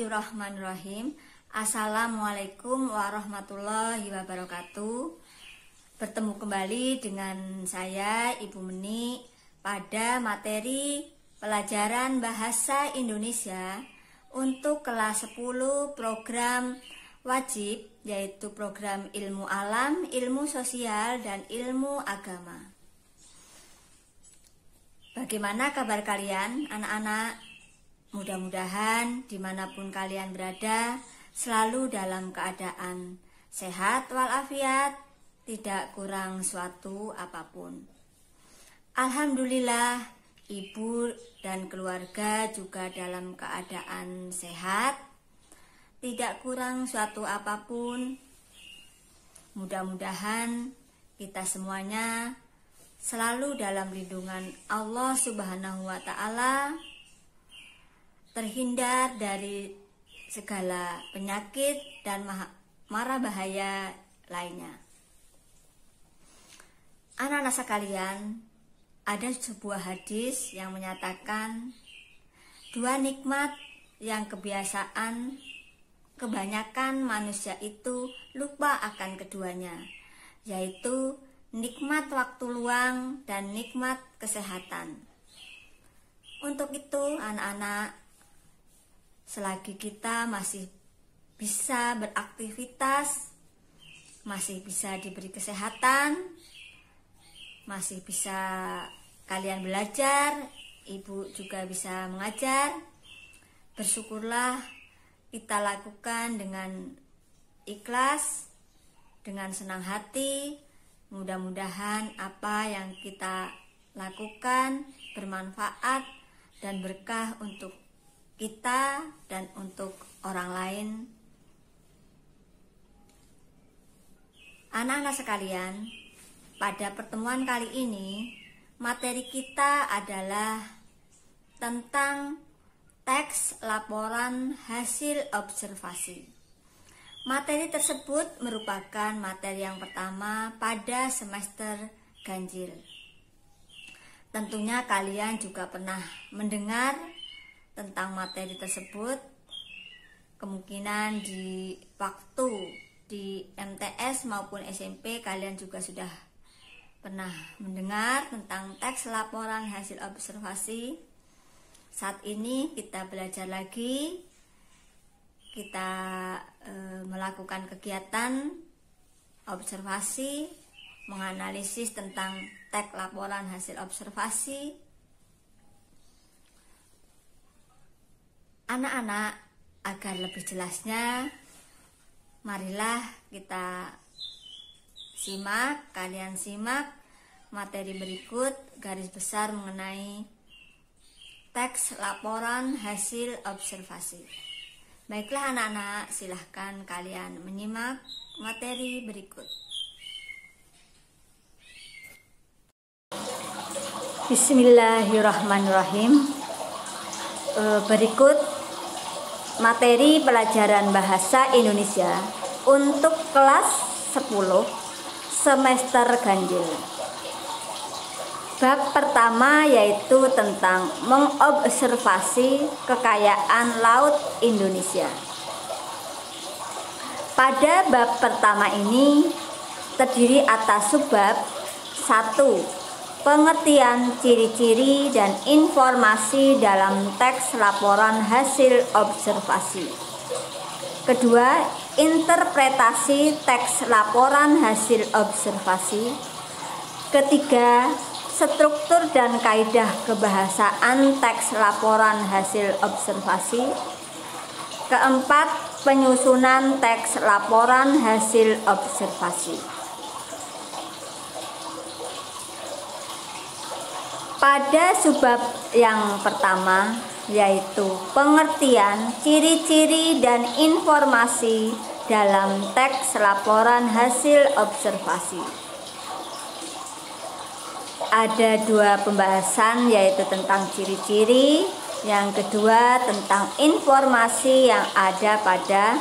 Bismillahirrahmanirrahim. Assalamualaikum warahmatullahi wabarakatuh. Bertemu kembali dengan saya Ibu Meni pada materi pelajaran Bahasa Indonesia untuk kelas 10 program wajib, yaitu program ilmu alam, ilmu sosial, dan ilmu agama. Bagaimana kabar kalian anak-anak? Mudah-mudahan dimanapun kalian berada selalu dalam keadaan sehat walafiat, tidak kurang suatu apapun. Alhamdulillah, ibu dan keluarga juga dalam keadaan sehat, tidak kurang suatu apapun. Mudah-mudahan kita semuanya selalu dalam lindungan Allah Subhanahu wa Ta'ala, terhindar dari segala penyakit dan mara bahaya lainnya. Anak-anak sekalian, ada sebuah hadis yang menyatakan dua nikmat yang kebanyakan manusia itu lupa akan keduanya, yaitu nikmat waktu luang dan nikmat kesehatan. Untuk itu anak-anak, selagi kita masih bisa beraktivitas, masih bisa diberi kesehatan, masih bisa kalian belajar, ibu juga bisa mengajar, bersyukurlah kita lakukan dengan ikhlas, dengan senang hati. Mudah-mudahan apa yang kita lakukan bermanfaat dan berkah untuk kita dan untuk orang lain. Anak-anak sekalian, pada pertemuan kali ini materi kita adalah tentang teks laporan hasil observasi. Materi tersebut merupakan materi yang pertama pada semester ganjil. Tentunya kalian juga pernah mendengar tentang materi tersebut. Kemungkinan di waktu di MTS maupun SMP kalian juga sudah pernah mendengar tentang teks laporan hasil observasi. Saat ini kita belajar lagi, kita melakukan kegiatan observasi, menganalisis tentang teks laporan hasil observasi. Anak-anak, agar lebih jelasnya, marilah kita kalian simak materi berikut garis besar mengenai teks laporan hasil observasi. Baiklah anak-anak, silahkan kalian menyimak materi berikut. Bismillahirrahmanirrahim. Berikut materi pelajaran Bahasa Indonesia untuk kelas 10 semester ganjil. Bab pertama yaitu tentang mengobservasi kekayaan laut Indonesia. Pada bab pertama ini terdiri atas subbab 1. Pengertian ciri-ciri dan informasi dalam teks laporan hasil observasi. Kedua, interpretasi teks laporan hasil observasi. Ketiga, struktur dan kaidah kebahasaan teks laporan hasil observasi. Keempat, penyusunan teks laporan hasil observasi. Pada subbab yang pertama, yaitu pengertian ciri-ciri dan informasi dalam teks laporan hasil observasi. Ada dua pembahasan, yaitu tentang ciri-ciri, yang kedua tentang informasi yang ada pada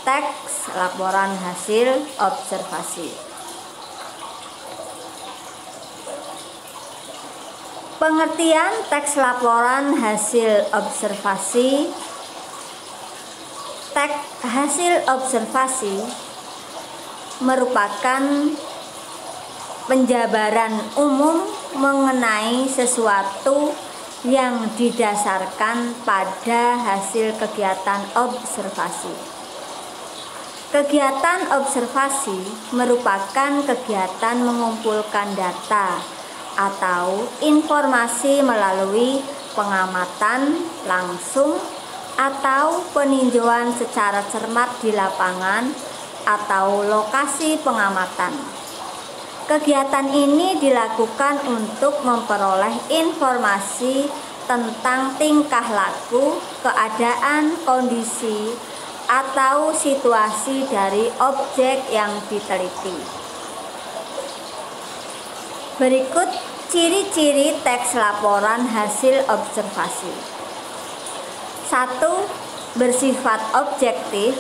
teks laporan hasil observasi. Pengertian teks laporan hasil observasi Teks hasil observasi merupakan penjabaran umum mengenai sesuatu yang didasarkan pada hasil kegiatan observasi. Kegiatan observasi merupakan kegiatan mengumpulkan data atau informasi melalui pengamatan langsung atau peninjauan secara cermat di lapangan atau lokasi pengamatan. Kegiatan ini dilakukan untuk memperoleh informasi tentang tingkah laku, keadaan, kondisi, atau situasi dari objek yang diteliti. Berikut ciri-ciri teks laporan hasil observasi. 1. Bersifat objektif,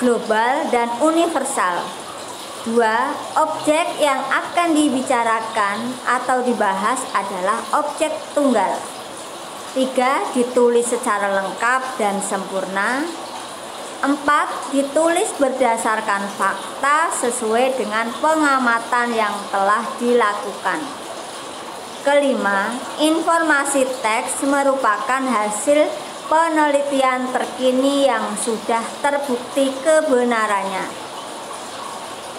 global, dan universal. 2. Objek yang akan dibicarakan atau dibahas adalah objek tunggal. 3. Ditulis secara lengkap dan sempurna. 4. Ditulis berdasarkan fakta sesuai dengan pengamatan yang telah dilakukan. Kelima, informasi teks merupakan hasil penelitian terkini yang sudah terbukti kebenarannya.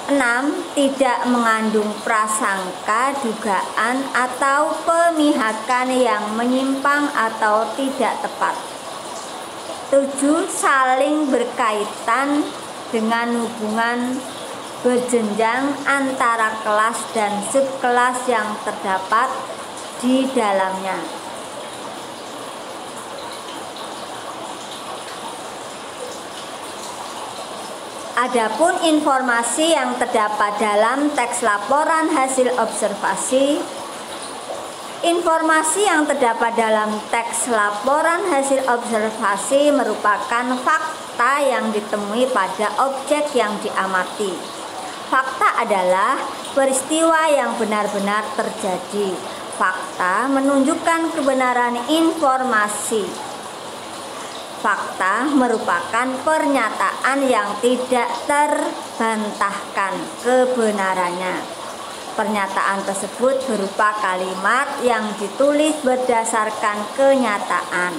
6. Tidak mengandung prasangka, dugaan, atau pemihakan yang menyimpang atau tidak tepat. 7. Saling berkaitan dengan hubungan berjenjang antara kelas dan subkelas yang terdapat di dalamnya. Adapun informasi yang terdapat dalam teks laporan hasil observasi. Informasi yang terdapat dalam teks laporan hasil observasi merupakan fakta yang ditemui pada objek yang diamati. Fakta adalah peristiwa yang benar-benar terjadi. Fakta menunjukkan kebenaran informasi. Fakta merupakan pernyataan yang tidak terbantahkan kebenarannya. Pernyataan tersebut berupa kalimat yang ditulis berdasarkan kenyataan,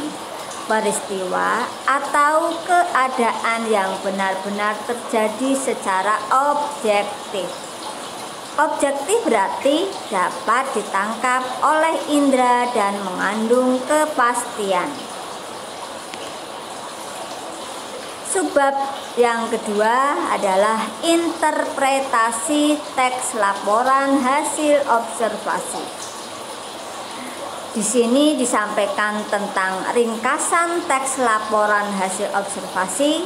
peristiwa, atau keadaan yang benar-benar terjadi secara objektif. Objektif berarti dapat ditangkap oleh indera dan mengandung kepastian. Subbab yang kedua adalah interpretasi teks laporan hasil observasi. Di sini disampaikan tentang ringkasan teks laporan hasil observasi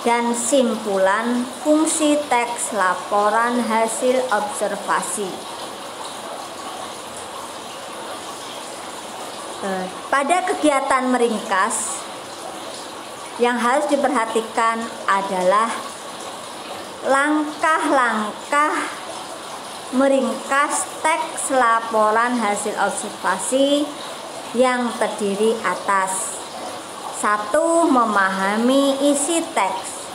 dan simpulan fungsi teks laporan hasil observasi. Pada kegiatan meringkas, yang harus diperhatikan adalah langkah-langkah meringkas teks laporan hasil observasi yang terdiri atas 1. Memahami isi teks.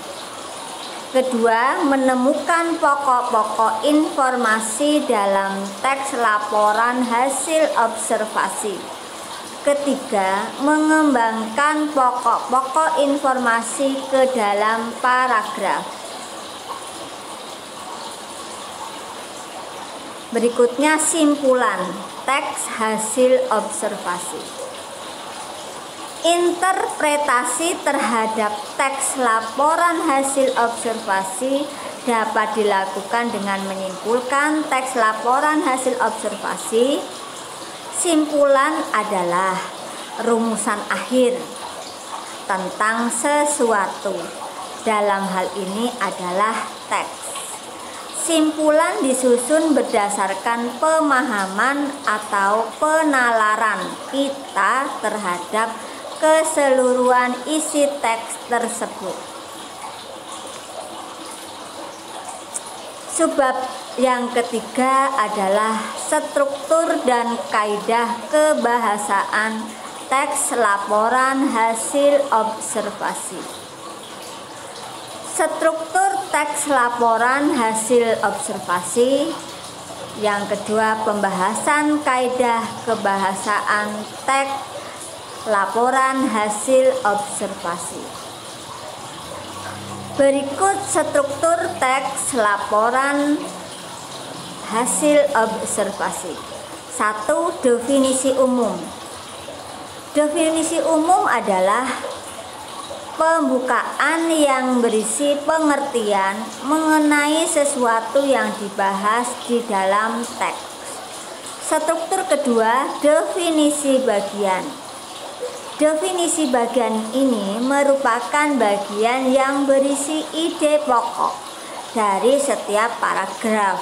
2. Menemukan pokok-pokok informasi dalam teks laporan hasil observasi. 3. Mengembangkan pokok-pokok informasi ke dalam paragraf. Berikutnya simpulan teks hasil observasi. Interpretasi terhadap teks laporan hasil observasi dapat dilakukan dengan menyimpulkan teks laporan hasil observasi. Simpulan adalah rumusan akhir tentang sesuatu. Dalam hal ini adalah teks. Simpulan disusun berdasarkan pemahaman atau penalaran kita terhadap keseluruhan isi teks tersebut. Subbab yang ketiga adalah struktur dan kaidah kebahasaan teks laporan hasil observasi. Struktur teks laporan hasil observasi. Yang kedua, pembahasan kaidah kebahasaan teks laporan hasil observasi. Berikut struktur teks laporan hasil observasi. 1. Definisi umum. Definisi umum adalah pembukaan yang berisi pengertian mengenai sesuatu yang dibahas di dalam teks. Struktur kedua, definisi bagian. Definisi bagian ini merupakan bagian yang berisi ide pokok dari setiap paragraf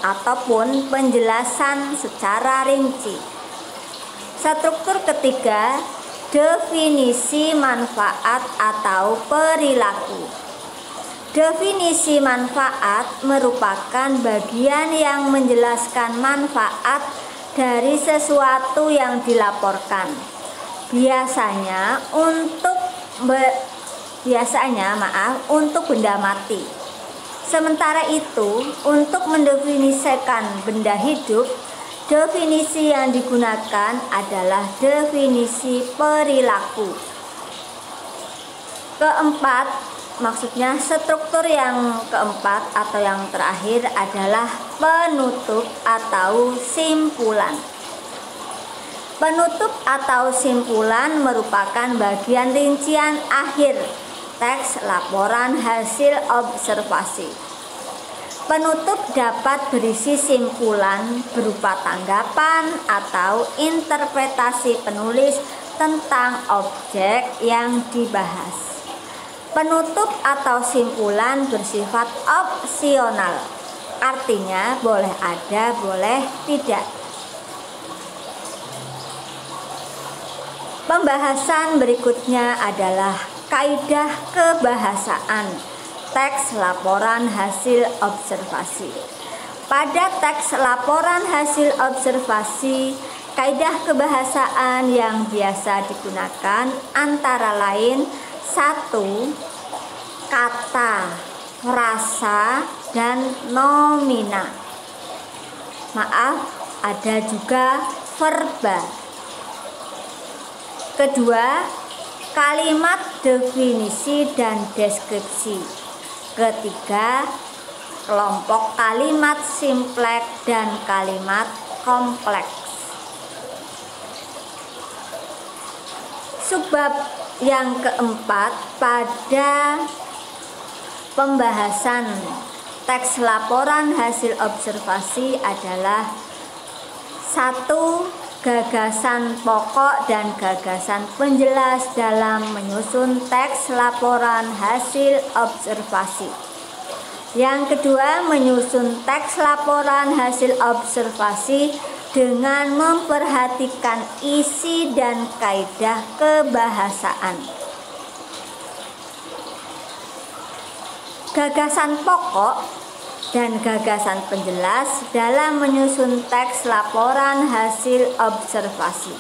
ataupun penjelasan secara rinci. Struktur ketiga, definisi manfaat atau perilaku. Definisi manfaat merupakan bagian yang menjelaskan manfaat dari sesuatu yang dilaporkan. Biasanya untuk benda mati. Sementara itu, untuk mendefinisikan benda hidup, definisi yang digunakan adalah definisi perilaku. Keempat, maksudnya struktur yang keempat atau yang terakhir adalah penutup atau simpulan. Penutup atau simpulan merupakan bagian rincian akhir teks laporan hasil observasi. Penutup dapat berisi simpulan berupa tanggapan atau interpretasi penulis tentang objek yang dibahas. Penutup atau simpulan bersifat opsional, artinya boleh ada, boleh tidak. Pembahasan berikutnya adalah kaidah kebahasaan teks laporan hasil observasi. Pada teks laporan hasil observasi, kaidah kebahasaan yang biasa digunakan antara lain 1. Kata, frasa, dan nomina. Ada juga verba. Kedua, kalimat definisi dan deskripsi. Ketiga, kelompok kalimat simpleks dan kalimat kompleks. Subbab yang keempat pada pembahasan teks laporan hasil observasi adalah 1. Gagasan pokok dan gagasan penjelas dalam menyusun teks laporan hasil observasi. Yang kedua, menyusun teks laporan hasil observasi dengan memperhatikan isi dan kaidah kebahasaan. Gagasan pokok dan gagasan penjelas dalam menyusun teks laporan hasil observasi.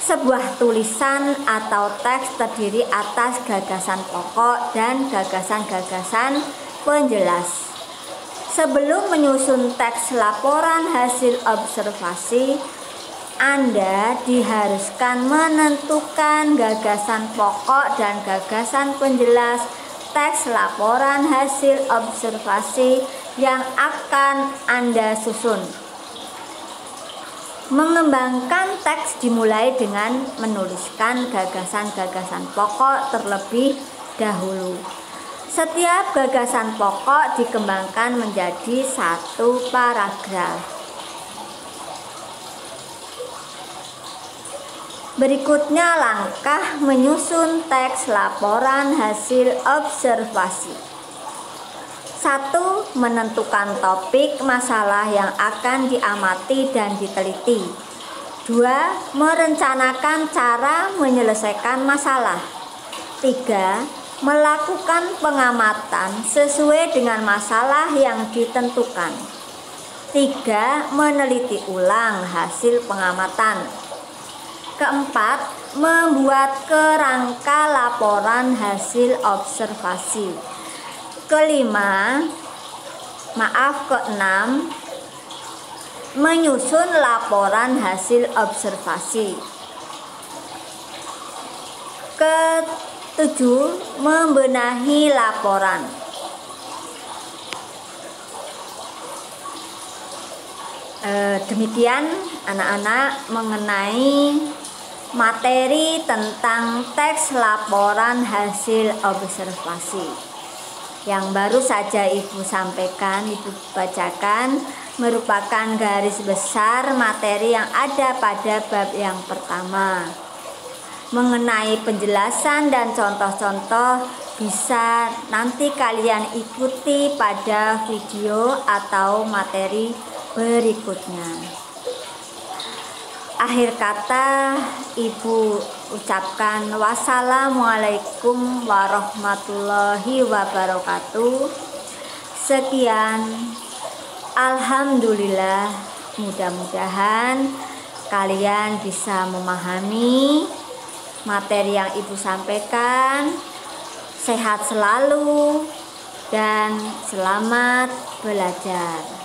Sebuah tulisan atau teks terdiri atas gagasan pokok dan gagasan-gagasan penjelas. Sebelum menyusun teks laporan hasil observasi, Anda diharuskan menentukan gagasan pokok dan gagasan penjelas teks laporan hasil observasi yang akan Anda susun. Mengembangkan teks dimulai dengan menuliskan gagasan-gagasan pokok terlebih dahulu. Setiap gagasan pokok dikembangkan menjadi satu paragraf. Berikutnya langkah menyusun teks laporan hasil observasi. 1. Menentukan topik masalah yang akan diamati dan diteliti. 2. Merencanakan cara menyelesaikan masalah. 3. Melakukan pengamatan sesuai dengan masalah yang ditentukan. 3. Meneliti ulang hasil pengamatan. Keempat, membuat kerangka laporan hasil observasi. Keenam, menyusun laporan hasil observasi. Ketujuh, membenahi laporan. Demikian anak-anak mengenai materi tentang teks laporan hasil observasi yang baru saja Ibu sampaikan, Ibu bacakan, merupakan garis besar materi yang ada pada bab yang pertama. Mengenai penjelasan dan contoh-contoh bisa nanti kalian ikuti pada video atau materi berikutnya. Akhir kata Ibu ucapkan wassalamualaikum warahmatullahi wabarakatuh. Sekian, alhamdulillah, mudah-mudahan kalian bisa memahami materi yang Ibu sampaikan. Sehat selalu dan selamat belajar.